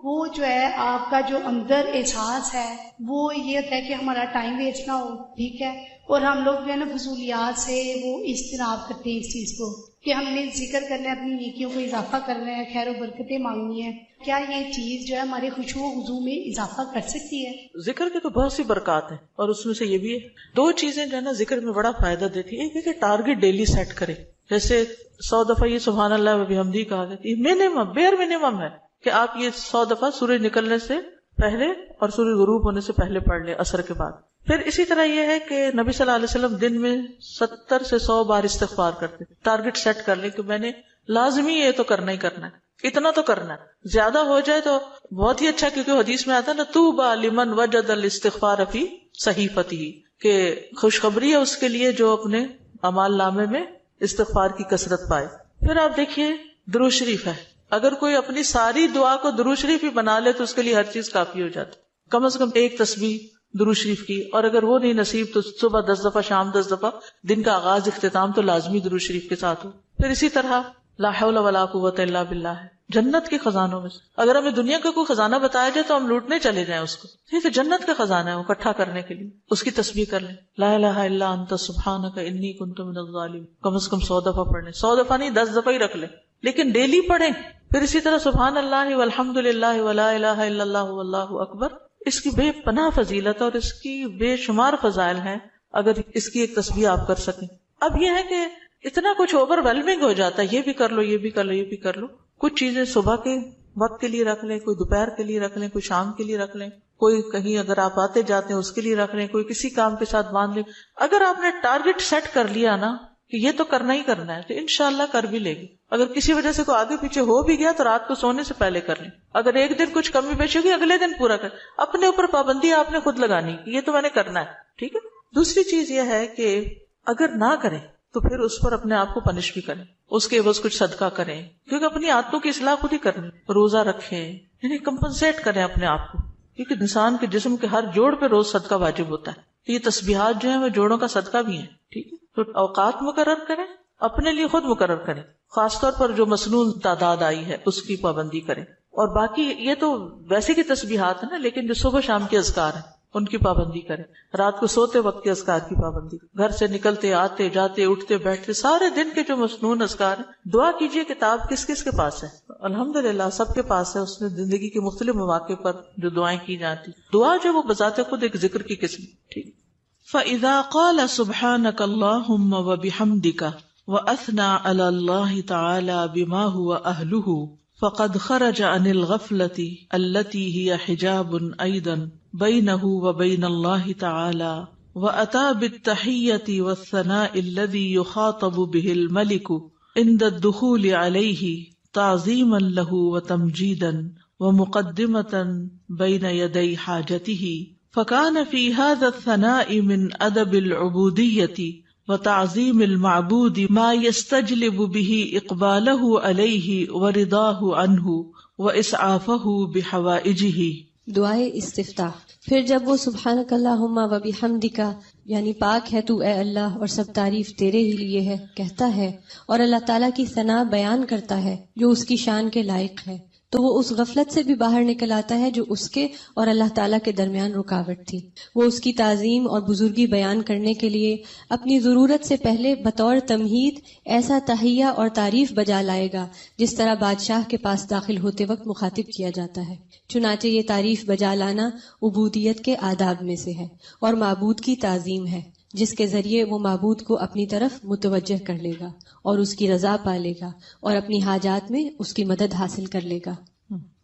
وہ جو ہے آپ کا جو اندر احساس ہے وہ یہ ہوتا ہے کہ ہمارا ٹائم ویسٹ نہ ہو، ٹھیک ہے، اور ہم لوگ جو ہے نا فضولیات سے وہ اجتناب کرتے ہیں اس چیز کو کہ ہم نے ذکر کرنا ہے، اپنی نیکیوں کو اضافہ کرنا ہے، خیر و برکتیں مانگنی ہے. کیا یہ چیز جو ہے ہمارے خوشبو و خضوع میں اضافہ کر سکتی ہے؟ ذکر کے تو بہت سی برکات ہیں، اور اس میں سے یہ بھی ہے. 2 چیزیں جو ہے نا ذکر میں بڑا فائدہ دیتی ہے. ایک ہے کہ ٹارگٹ ڈیلی سیٹ کرے، جیسے 100 دفعہ یہ سبحان اللہ و بحمدہ کہا گیا، یہ منیمم بیئر منیمم ہے کہ آپ یہ 100 دفعہ سورج نکلنے سے پہلے اور سورج غروب ہونے سے پہلے پڑھ لیں، عصر کے بعد. پھر اسی طرح یہ ہے کہ نبی صلی اللہ علیہ وسلم دن میں 70 سے 100 بار استغفار کرتے. ٹارگٹ سیٹ کر لیں کہ میں نے لازمی یہ تو کرنا ہی کرنا ہے، اتنا تو کرنا ہے، زیادہ ہو جائے تو بہت ہی اچھا، کیونکہ حدیث میں آتا ہے نا طوبی لمن وجد الاستغفار فی صحیفتہ، کہ خوشخبری ہے اس کے لیے جو اپنے اعمال نامے میں استغفار کی کثرت پائے. پھر آپ دیکھیے درود شریف ہے، اگر کوئی اپنی ساری دعا کو درود شریف ہی بنا لے تو اس کے لیے ہر چیز کافی ہو جاتی. کم از کم ایک تسبیح درود شریف کی، اور اگر وہ نہیں نصیب تو صبح 10 دفعہ، شام 10 دفعہ، دن کا آغاز اختتام تو لازمی درود شریف کے ساتھ ہو. پھر اسی طرح لا حول ولا قوت الا باللہ ہے جنت کے خزانوں میں سے. اگر ہمیں دنیا کا کوئی خزانہ بتایا جائے تو ہم لوٹنے چلے جائیں اس کو، ٹھیک ہے، جنت کا خزانہ ہے وہ اکٹھا کرنے کے لیے. اس کی تسبیح کر لیں، لا الہ الا انت سبحانک انی کنت من الظالمین، کم از کم 100 دفعہ پڑھ لیں. 100 دفعہ نہیں، 10 دفعہ ہی رکھ لیں، لیکن ڈیلی پڑھیں. پھر اسی طرح سبحان اللہ والحمد للہ ولا الہ الا اللہ واللہ اکبر. اس کی بے پناہ فضیلت اور اس کی بے شمار فضائل ہیں اگر اس کی ایک تسبیح آپ کر سکیں. اب یہ ہے کہ اتنا کچھ اوور ویلمنگ ہو جاتا ہے، یہ بھی کر لو، یہ بھی کر لو، یہ بھی کر لو. کچھ چیزیں صبح کے وقت کے لیے رکھ لیں، کوئی دوپہر کے لیے رکھ لیں، کوئی شام کے لیے رکھ لیں، کوئی کہیں اگر آپ آتے جاتے ہیں اس کے لیے رکھ لیں، کوئی کسی کام کے ساتھ باندھ لیں. اگر آپ نے ٹارگٹ سیٹ کر لیا نا کہ یہ تو کرنا ہی کرنا ہے تو انشاءاللہ کر بھی لے گی. اگر کسی وجہ سے کوئی آگے پیچھے ہو بھی گیا تو رات کو سونے سے پہلے کر لیں. اگر ایک دن کچھ کمی بیشی ہوگی اگلے دن پورا کر. اپنے اوپر پابندی آپ نے خود لگانی، یہ تو میں نے کرنا ہے، ٹھیک ہے. دوسری چیز یہ ہے کہ اگر نہ کریں تو پھر اس پر اپنے آپ کو پنش بھی کریں، اس کے عوض کچھ صدقہ کریں، کیونکہ اپنی عادتوں کی اصلاح خود ہی کرنی. روزہ رکھیں، یعنی کمپنسیٹ کریں اپنے آپ کو، کیونکہ انسان کے جسم کے ہر جوڑ پہ روز صدقہ واجب ہوتا ہے. یہ تسبیحات جو ہیں وہ جوڑوں کا صدقہ بھی ہیں، ٹھیک ہے. تو اوقات مقرر کریں، اپنے لیے خود مقرر کریں، خاص طور پر جو مسنون تعداد آئی ہے اس کی پابندی کریں. اور باقی یہ تو ویسے کی تسبیحات ہیں نا، لیکن جو صبح شام کے اذکار ہیں ان کی پابندی کریں. رات کو سوتے وقت کے اذکار کی پابندی، گھر سے نکلتے آتے جاتے اٹھتے بیٹھتے سارے دن کے جو مسنون اذکار ہیں. دعا کیجئے، کتاب کس کس کے پاس ہے؟ الحمدللہ سب کے پاس ہے. اس میں زندگی کے مختلف مواقع پر جو دعائیں کی جاتی، دعا جو وہ بذات خود ایک ذکر کی قسم، ٹھیک. فَإِذَا قَالَ سُبْحَانَكَ اللَّهُمَّ وَبِحَمْدِكَ وَأَثْنَى عَلَى اللَّهِ تَعَالَى بِمَا هُوَ أَهْلُهُ فقد خرج عن الغفلة التي هي حجاب أيضا بينه وبين الله تعالى وأتى بالتحية والثناء الذي يخاطب به الملك عند الدخول عليه تعظيما له وتمجيدا ومقدمة بين يدي حاجته فكان في هذا الثناء من أدب العبودية وتعظیم المعبود ما يستجلب به اقباله علیہ ورضاہ عنہ واسعافہ بحوائجہ. دعائے استفتاح. پھر جب وہ سبحانک اللہم و بحمدک یعنی پاک ہے تو اے اللہ اور سب تعریف تیرے ہی لیے ہے کہتا ہے اور اللہ تعالیٰ کی ثنا بیان کرتا ہے جو اس کی شان کے لائق ہے، تو وہ اس غفلت سے بھی باہر نکل آتا ہے جو اس کے اور اللہ تعالیٰ کے درمیان رکاوٹ تھی. وہ اس کی تعظیم اور بزرگی بیان کرنے کے لیے اپنی ضرورت سے پہلے بطور تمہید ایسا تحیہ اور تعریف بجا لائے گا جس طرح بادشاہ کے پاس داخل ہوتے وقت مخاطب کیا جاتا ہے. چنانچہ یہ تعریف بجا لانا عبودیت کے آداب میں سے ہے اور معبود کی تعظیم ہے جس کے ذریعے وہ معبود کو اپنی طرف متوجہ کر لے گا اور اس کی رضا پا لے گا اور اپنی حاجات میں اس کی مدد حاصل کر لے گا.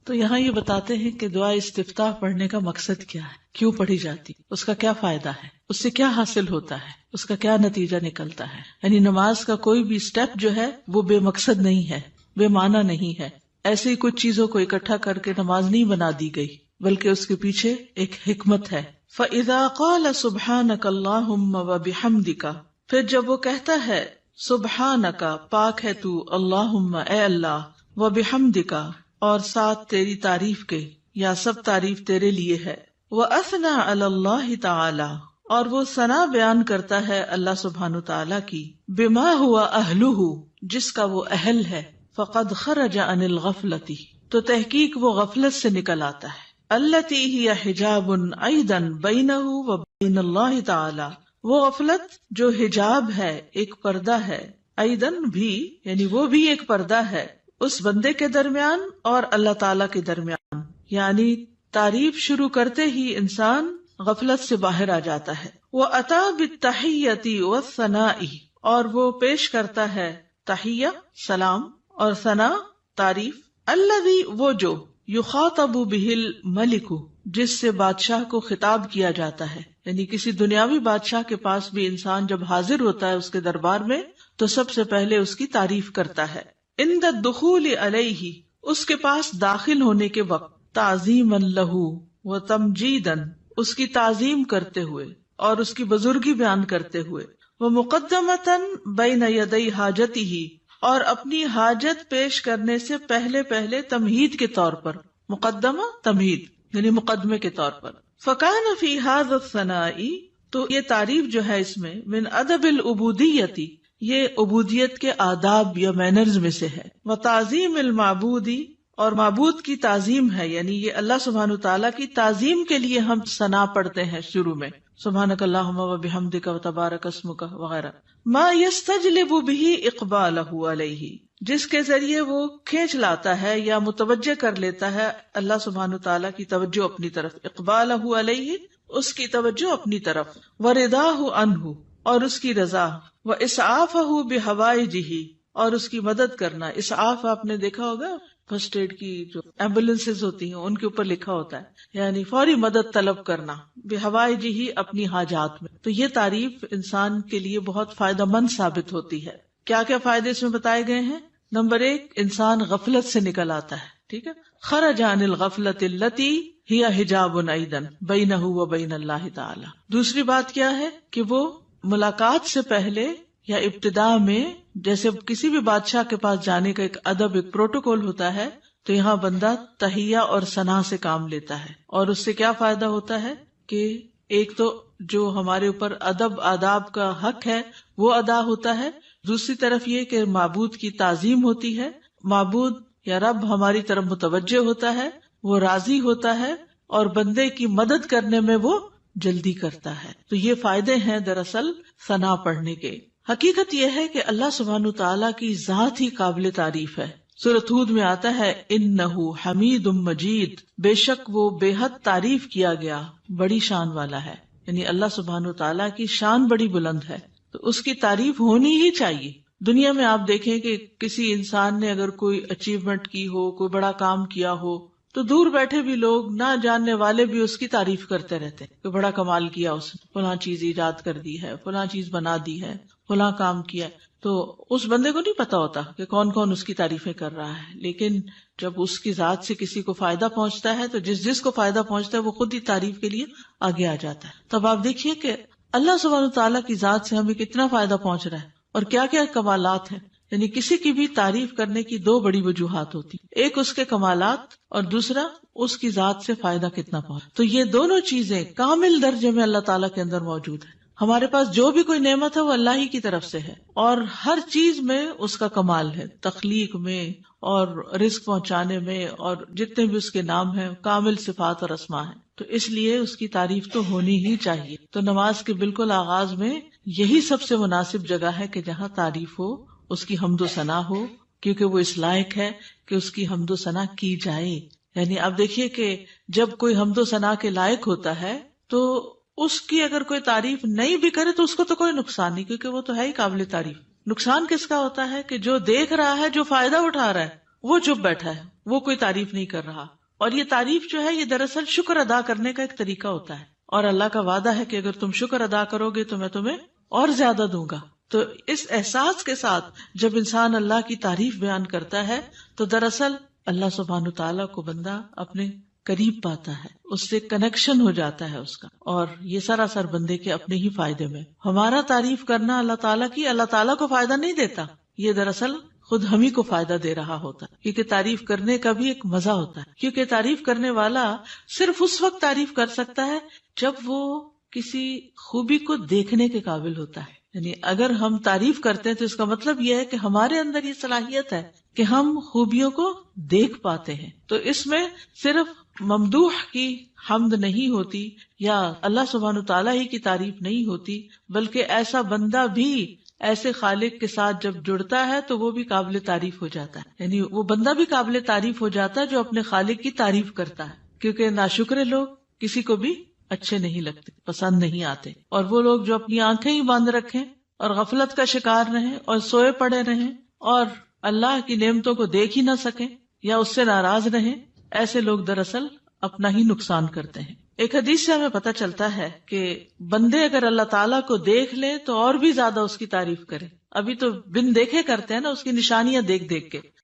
تو یہاں یہ بتاتے ہیں کہ دعا استفتاح پڑھنے کا مقصد کیا ہے، کیوں پڑھی جاتی، اس کا کیا فائدہ ہے، اس سے کیا حاصل ہوتا ہے، اس کا کیا نتیجہ نکلتا ہے. یعنی نماز کا کوئی بھی سٹیپ جو ہے وہ بے مقصد نہیں ہے، بے معنی نہیں ہے. ایسے ہی کچھ چیزوں کو اکٹھا کر کے نماز نہیں بنا دی گئی، بلکہ اس کے پیچھے ایک حکمت ہے. فَإِذَا قَالَ سُبْحَانَكَ اللَّهُمَّ وَبِحَمْدِكَ، پھر جب وہ کہتا ہے سبحانک پاک ہے تو، اللہم اے اللہ، وَبِحَمْدِكَ اور ساتھ تیری تعریف کے یا سب تعریف تیرے لیے ہے، وَأَثْنَى عَلَى اللَّهِ تَعَالَى اور وہ ثنا بیان کرتا ہے اللہ سبحانہ تعالیٰ کی، بِمَا هُوَ أَهْلُهُ جس کا وہ اہل ہے، فَقَدْ خَرَجَ عَنِ الْغَفْلَةِ تو تحقیق وہ غفلت سے نکل آتا ہے، التي هي حجاب ايضا بينه وبين الله تعالى وہ غفلت جو حجاب ہے، ایک پردہ ہے، ایضاً بھی یعنی وہ بھی ایک پردہ ہے اس بندے کے درمیان اور اللہ تعالیٰ کے درمیان. یعنی تعریف شروع کرتے ہی انسان غفلت سے باہر آ جاتا ہے. وَأَتَى بِالتَّحِيَّةِ وَالثَّنَاءِ اور وہ پیش کرتا ہے تحیہ سلام اور ثنا تعریف، الذی وہ جو یخاطب بہ الملک جس سے بادشاہ کو خطاب کیا جاتا ہے. یعنی کسی دنیاوی بادشاہ کے پاس بھی انسان جب حاضر ہوتا ہے اس کے دربار میں تو سب سے پہلے اس کی تعریف کرتا ہے. عند الدخول علیہ اس کے پاس داخل ہونے کے وقت، تعظیما لہ و تمجیدا اس کی تعظیم کرتے ہوئے اور اس کی بزرگی بیان کرتے ہوئے، ومقدمتا بین یدی حاجتہ اور اپنی حاجت پیش کرنے سے پہلے تمہید کے طور پر، مقدمہ تمہید یعنی مقدمے کے طور پر، فکان فی ھذا الثناء، تو یہ تعریف جو ہے اس میں، من ادب العبودیتی، یہ عبودیت کے آداب یا مینرز میں سے ہے، وتعظیم المعبودی، اور معبود کی تعظیم ہے، یعنی یہ اللہ سبحانہ تعالیٰ کی تعظیم کے لیے ہم ثنا پڑھتے ہیں شروع میں، سبحانک اللہم وبحمدک وتبارک اسمک وغیرہ، ما یستجلب بہ اقبالہ علیہ، جس کے ذریعے وہ کھینچ لاتا ہے یا متوجہ کر لیتا ہے اللہ سبحانہ تعالیٰ کی توجہ اپنی طرف، اقبالہ علیہ، اس کی توجہ اپنی طرف، ورضاہ عنہ، اور اس کی رضا، واسعافہ بحوائجہ، اور اس کی مدد کرنا۔ اسعاف آپ نے دیکھا ہوگا فرسٹ ایڈ کی جو ایمبولینسز ہوتی ہیں ان کے اوپر لکھا ہوتا ہے، یعنی فوری مدد طلب کرنا، بحوائجہ، اپنی حاجات میں۔ تو یہ تعریف انسان کے لیے بہت فائدہ مند ثابت ہوتی ہے۔ کیا کیا فائدے اس میں بتائے گئے ہیں؟ نمبر 1، انسان غفلت سے نکل آتا ہے، ٹھیک ہے، خرج عن الغفلۃ التی ہی حجاب ایضا بینہ و بین اللہ تعالی۔ دوسری بات کیا ہے کہ وہ ملاقات سے پہلے یا ابتدا میں، جیسے کسی بھی بادشاہ کے پاس جانے کا ایک ادب، ایک پروٹوکول ہوتا ہے، تو یہاں بندہ تحیہ اور ثنا سے کام لیتا ہے، اور اس سے کیا فائدہ ہوتا ہے کہ ایک تو جو ہمارے اوپر ادب آداب کا حق ہے وہ ادا ہوتا ہے، دوسری طرف یہ کہ معبود کی تعظیم ہوتی ہے، معبود یا رب ہماری طرف متوجہ ہوتا ہے، وہ راضی ہوتا ہے، اور بندے کی مدد کرنے میں وہ جلدی کرتا ہے۔ تو یہ فائدے ہیں دراصل ثنا پڑھنے کے۔ حقیقت یہ ہے کہ اللہ سبحانہ تعالیٰ کی ذات ہی قابل تعریف ہے۔ سورۃ ہود میں آتا ہے، انہ حمید مجید، بے شک وہ بے حد تعریف کیا گیا، بڑی شان والا ہے، یعنی اللہ سبحانہ تعالیٰ کی شان بڑی بلند ہے، تو اس کی تعریف ہونی ہی چاہیے۔ دنیا میں آپ دیکھیں کہ کسی انسان نے اگر کوئی اچیومنٹ کی ہو، کوئی بڑا کام کیا ہو، تو دور بیٹھے بھی لوگ، نہ جاننے والے بھی اس کی تعریف کرتے رہتے ہیں کہ بڑا کمال کیا اس نے، فلاں چیز ایجاد کر دی ہے، فلاں چیز بنا دی ہے، فلاں کام کیا۔ تو اس بندے کو نہیں پتا ہوتا کہ کون کون اس کی تعریفیں کر رہا ہے، لیکن جب اس کی ذات سے کسی کو فائدہ پہنچتا ہے تو جس کو فائدہ پہنچتا ہے وہ خود ہی تعریف کے لیے آگے آ جاتا ہے۔ تب آپ دیکھیے کہ اللہ سبحانہ تعالیٰ کی ذات سے ہمیں کتنا فائدہ پہنچ رہا ہے اور کیا کیا کمالات ہیں۔ یعنی کسی کی بھی تعریف کرنے کی 2 بڑی وجوہات ہوتی، ایک اس کے کمالات اور دوسرا اس کی ذات سے فائدہ کتنا پہنچ۔ تو یہ دونوں چیزیں کامل درجے میں اللہ تعالیٰ کے اندر موجود ہیں۔ ہمارے پاس جو بھی کوئی نعمت ہے وہ اللہ ہی کی طرف سے ہے، اور ہر چیز میں اس کا کمال ہے، تخلیق میں اور رزق پہنچانے میں، اور جتنے بھی اس کے نام ہیں کامل صفات اور اسماء ہیں، تو اس لیے اس کی تعریف تو ہونی ہی چاہیے۔ تو نماز کے بالکل آغاز میں یہی سب سے مناسب جگہ ہے کہ جہاں تعریف ہو، اس کی حمد و ثنا ہو، کیونکہ وہ اس لائق ہے کہ اس کی حمد و ثنا کی جائے۔ یعنی آپ دیکھیے کہ جب کوئی حمد و ثنا کے لائق ہوتا ہے تو اس کی اگر کوئی تعریف نہیں بھی کرے تو اس کو تو کوئی نقصان نہیں، کیونکہ وہ تو ہے ہی قابل تعریف۔ نقصان کس کا ہوتا ہے کہ جو دیکھ رہا ہے، جو فائدہ اٹھا رہا ہے، وہ چپ بیٹھا ہے، وہ کوئی تعریف نہیں کر رہا۔ اور یہ تعریف جو ہے یہ دراصل شکر ادا کرنے کا ایک طریقہ ہوتا ہے، اور اللہ کا وعدہ ہے کہ اگر تم شکر ادا کرو گے تو میں تمہیں اور زیادہ دوں گا۔ تو اس احساس کے ساتھ جب انسان اللہ کی تعریف بیان کرتا ہے تو دراصل اللہ سبحانہ تعالیٰ کو بندہ اپنے قریب پاتا ہے، اس سے کنیکشن ہو جاتا ہے اس کا، اور یہ سراسر بندے کے اپنے ہی فائدے میں۔ ہمارا تعریف کرنا اللہ تعالیٰ کی اللہ تعالیٰ کو فائدہ نہیں دیتا، یہ دراصل خود ہم ہی کو فائدہ دے رہا ہوتا ہے، کیونکہ تعریف کرنے کا بھی ایک مزہ ہوتا ہے، کیونکہ تعریف کرنے والا صرف اس وقت تعریف کر سکتا ہے جب وہ کسی خوبی کو دیکھنے کے قابل ہوتا ہے۔ یعنی اگر ہم تعریف کرتے ہیں تو اس کا مطلب یہ ہے کہ ہمارے اندر یہ صلاحیت ہے کہ ہم خوبیوں کو دیکھ پاتے ہیں۔ تو اس میں صرف ممدوح کی حمد نہیں ہوتی یا اللہ سبحانہ تعالیٰ ہی کی تعریف نہیں ہوتی، بلکہ ایسا بندہ بھی ایسے خالق کے ساتھ جب جڑتا ہے تو وہ بھی قابل تعریف ہو جاتا ہے۔ یعنی وہ بندہ بھی قابل تعریف ہو جاتا ہے جو اپنے خالق کی تعریف کرتا ہے، کیونکہ ناشکرے لوگ کسی کو بھی اچھے نہیں لگتے، پسند نہیں آتے، اور وہ لوگ جو اپنی آنکھیں ہی بند رکھیں اور غفلت کا شکار رہیں اور سوئے پڑے رہیں اور اللہ کی نعمتوں کو دیکھ ہی نہ سکیں یا اس سے ناراض رہیں، ایسے لوگ دراصل اپنا ہی نقصان کرتے ہیں۔ ایک حدیث سے ہمیں پتہ چلتا ہے کہ بندے اگر اللہ تعالیٰ کو دیکھ لیں تو اور بھی زیادہ اس کی تعریف کریں۔ ابھی تو بن دیکھے کرتے ہیں نا، اس کی نشانیاں دیکھ دیکھ کے،